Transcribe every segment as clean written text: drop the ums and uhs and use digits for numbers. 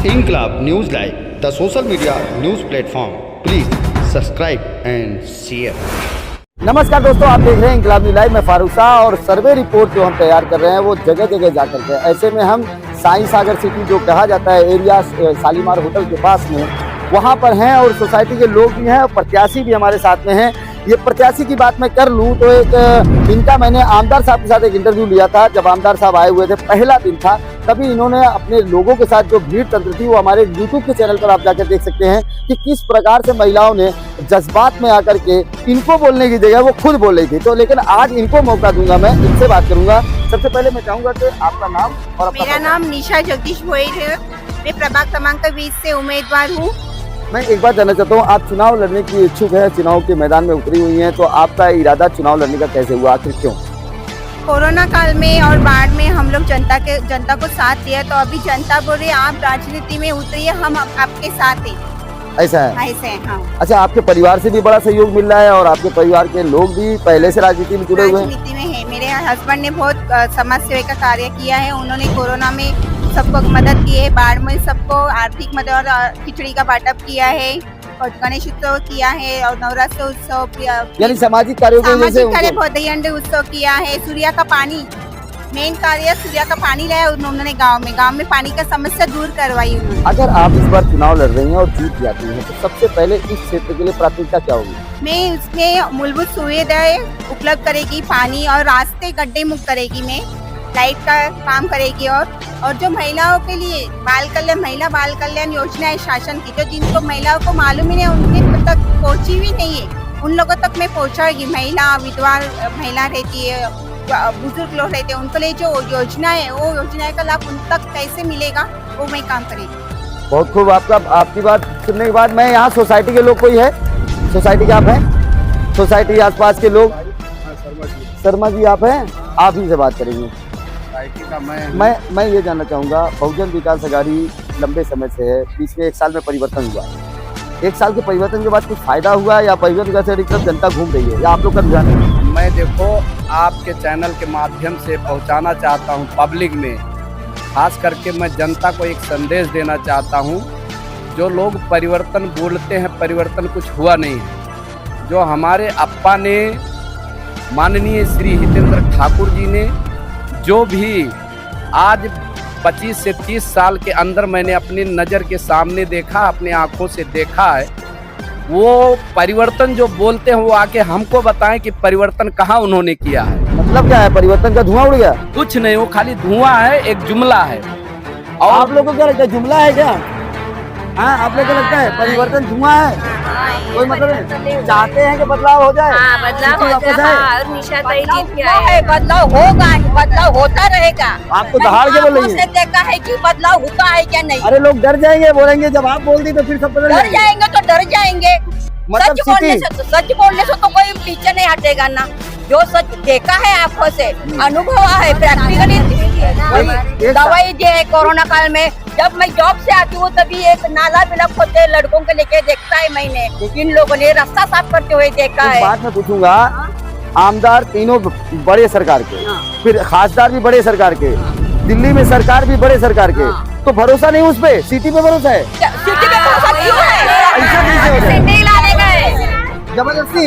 Inkılap News Live, the social media news platform. Please subscribe and share. नमस्कार दोस्तों, आप देख रहे हैं इनकलाब न्यूज़ लाइव में फारूक शाह। और सर्वे रिपोर्ट जो हम तैयार कर रहे हैं वो जगह जगह जा करके, ऐसे में हम साई सागर सिटी जो कहा जाता है एरिया शालीमार होटल के पास में, वहाँ पर हैं और सोसाइटी के लोग भी हैं और प्रत्याशी भी हमारे साथ में हैं। ये प्रत्याशी की बात मैं कर लूँ तो इनका मैंने आमदार साहब के साथ एक इंटरव्यू लिया था। जब आमदार साहब आए हुए थे, पहला दिन था, तभी इन्होंने अपने लोगों के साथ जो भीड़ तंत्र थी वो हमारे यूट्यूब के चैनल पर आप जाकर देख सकते हैं कि किस प्रकार से महिलाओं ने जज्बात में आकर के इनको बोलने की जगह वो खुद बोल रही थी। तो लेकिन आज इनको मौका दूंगा, मैं इनसे बात करूंगा। सबसे पहले मैं चाहूंगा कि आपका नाम और अपना। मेरा नाम निशा जगदीश भोईर है। मैं प्रभाग क्रमांक 20 से उम्मीदवार हूँ। मैं एक बात जानना चाहता हूँ, आप चुनाव लड़ने की इच्छुक है, चुनाव के मैदान में उतरी हुई हैं, तो आपका इरादा चुनाव लड़ने का कैसे हुआ, आखिर क्यों? कोरोना काल में और बाढ़ में हम लोग जनता को साथ दिया, तो अभी जनता बोले आप राजनीति में उतरिए, हम आपके साथ हैं। ऐसा है? ऐसे हैं, हाँ। अच्छा, आपके परिवार से भी बड़ा सहयोग मिल रहा है और आपके परिवार के लोग भी पहले से राजनीति में जुड़े हुए हैं? राजनीति में है। मेरे हस्बैंड ने बहुत समाज सेवा का कार्य किया है। उन्होंने कोरोना में सबको मदद की है, बाढ़ में सबको आर्थिक मदद और खिचड़ी का बांटअप किया है, और गणेश उत्सव किया है, और नवरात्र उत्सव, यानी सामाजिक कार्यों के वजह से कार्य, दहीहंडी उत्सव किया है। सूर्या का पानी, मेन कार्य सूर्या का पानी लाया उन्होंने गांव में पानी का समस्या दूर करवाई उन्होंने। अगर आप इस बार चुनाव लड़ रही हैं और जीत जाती हैं तो सबसे पहले इस क्षेत्र के लिए प्राथमिकता क्या होगी? मैं उसमें मूलभूत सुविधाएं उपलब्ध करेगी, पानी और रास्ते गड्ढे मुक्त करेगी, मैं लाइट का काम करेगी, और जो महिलाओं के लिए महिला बाल कल्याण योजना है शासन की, जो जिनको महिलाओं को मालूम ही नहीं, उनके तक पहुंची भी नहीं है, उन लोगों तक मैं पहुंचाएगी। महिला विधवा महिला रहती है, बुजुर्ग लोग रहते हैं, उनको लिए जो योजना है वो योजना का लाभ उन तक कैसे मिलेगा, वो मैं काम करेगी। बहुत खूब। आपकी बात सुनने के बाद मैं यहाँ सोसाइटी के लोग, कोई है सोसाइटी के, आप हैं सोसाइटी आसपास के लोग? शर्मा जी आप हैं, आप ही से बात करेंगे। मैं ये जानना चाहूँगा, बहुजन विकास अघाड़ी लंबे समय से है, पिछले 1 साल में परिवर्तन हुआ, 1 साल के परिवर्तन के बाद कुछ फायदा हुआ या बहुजन विकास अघाड़ी की जनता घूम रही है, या आप लोग का रुझान है? मैं देखो आपके चैनल के माध्यम से पहुंचाना चाहता हूं पब्लिक में, खास करके मैं जनता को एक संदेश देना चाहता हूं। जो लोग परिवर्तन बोलते हैं, परिवर्तन कुछ हुआ नहीं है। जो हमारे अप्पा ने, माननीय श्री हितेंद्र ठाकुर जी ने, जो भी आज 25 से 30 साल के अंदर मैंने अपनी नज़र के सामने देखा, अपने आँखों से देखा है, वो परिवर्तन जो बोलते हैं वो आके हमको बताएं कि परिवर्तन कहाँ उन्होंने किया है। मतलब क्या है, परिवर्तन का धुआं उड़ गया? कुछ नहीं, वो खाली धुआं है, एक जुमला है। और आप लोगों को क्या लगता है, जुमला है क्या? हाँ, आप लोगों को लगता है परिवर्तन धुआं है? कोई मतलब नहीं, चाहते हैं कि बदलाव हो जाए? बदलाव है, बदलाव होगा, बदलाव होता रहेगा। आपको दहाड़ के बोल रही है? देखा है कि बदलाव होता है क्या नहीं। अरे लोग डर जाएंगे, बोलेंगे जब आप बोल दी तो फिर सब डर जाएंगे तो डर जाएंगे। मतलब सच बोलने से तो कोई पीछे नहीं हटेगा ना। जो सच देखा है आंखों से, अनुभव है, प्रैक्टिकली दवाई दी है। कोरोना काल में जब मैं जॉब से आती हूँ तभी एक नाला बिलक होते लड़कों के लेके देखता है, मैंने इन लोगों ने रास्ता साफ करते हुए देखा है। बात मैं पूछूंगा, आमदार तीनों बड़े सरकार के, फिर खासदार भी बड़े सरकार के, दिल्ली में सरकार भी बड़े सरकार के, तो भरोसा नहीं उस पे, सिटी पे भरोसा है? सिटी पे भरोसा क्यों है? ऐसा कैसे होता है? सिटी लाने गए जबरदस्ती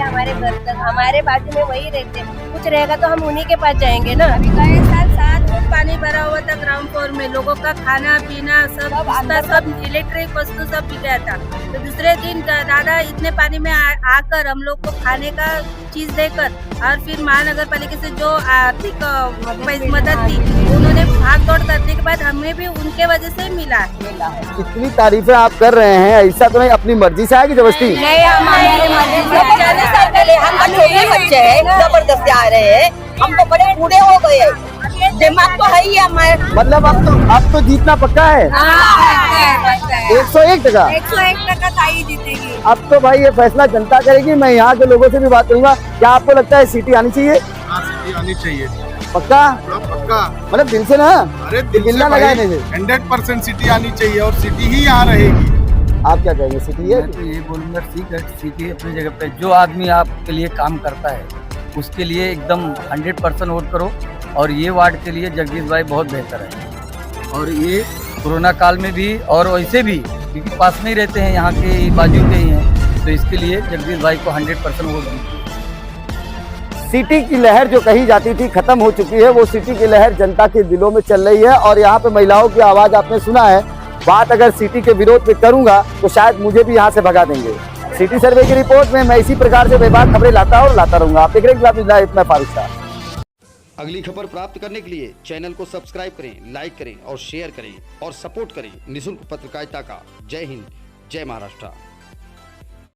हमारे घर तक, हमारे बाजू में वही रहते हैं, कुछ रहेगा तो हम उन्हीं के पास जाएंगे ना। अभी गए साल 7 फुट पानी भरा हुआ था ग्राउंड फ्लोर में, लोगों का खाना पीना सब इलेक्ट्रिक वस्तु सब बिगड़ा था। तो दूसरे दिन दादा इतने पानी में आकर हम लोग को खाने का चीज देकर, और फिर महानगर पालिका से जो आर्थिक मदद थी उन्होंने भाग दौड़ करने के बाद हमें भी उनके वजह से मिला है। इतनी तारीफें आप कर रहे हैं, ऐसा तो नहीं अपनी मर्जी से आएगी जबरदस्ती? नहीं, हमारी हम छोटे बच्चे हैं, जबरदस्ती आ रहे हैं, हम तो बड़े बूढ़े हो गए, दिमाग तो है ही हमारे। मतलब अब तो जीतना पक्का है? 101 टका ताई जीतेगी। अब तो भाई ये फैसला जनता करेगी। मैं यहाँ के लोगों से भी बात करूंगा। क्या आपको लगता है सिटी आनी चाहिए? हाँ, सिटी आनी चाहिए। पक्का? पक्का, मतलब दिल से ना? अरे दिल से लगाने से 100% सिटी आनी चाहिए और सिटी ही यहाँ रहेगी। आप क्या कहेंगे, सिटी है? मैं तो ये बोलूँगा ठीक है, सिटी अपनी जगह पे जो आदमी आपके लिए काम करता है उसके लिए एकदम 100% वोट करो। और ये वार्ड के लिए जगदीश भाई बहुत बेहतर है। और ये कोरोना काल में भी और वैसे भी क्योंकि पास में ही रहते हैं, यहाँ के बाजू के ही हैं, तो इसके लिए जगदीश भाई को 100% वोट दीजिए। सिटी की लहर जो कही जाती थी खत्म हो चुकी है, वो सिटी की लहर जनता के दिलों में चल रही है। और यहाँ पे महिलाओं की आवाज आपने सुना है। बात अगर सिटी के विरोध में करूंगा तो शायद मुझे भी यहाँ से भगा देंगे। सिटी सर्वे की रिपोर्ट में मैं इसी प्रकार से बेबाक खबरें लाता और लाता रहूंगा। आप देख रहे हैं इंकलाब न्यूज़ लाइव, मैं फारूक शाह। अगली खबर प्राप्त करने के लिए चैनल को सब्सक्राइब करें, लाइक करें और शेयर करें और सपोर्ट करें निःशुल्क पत्रकारिता का। जय हिंद, जय महाराष्ट्र।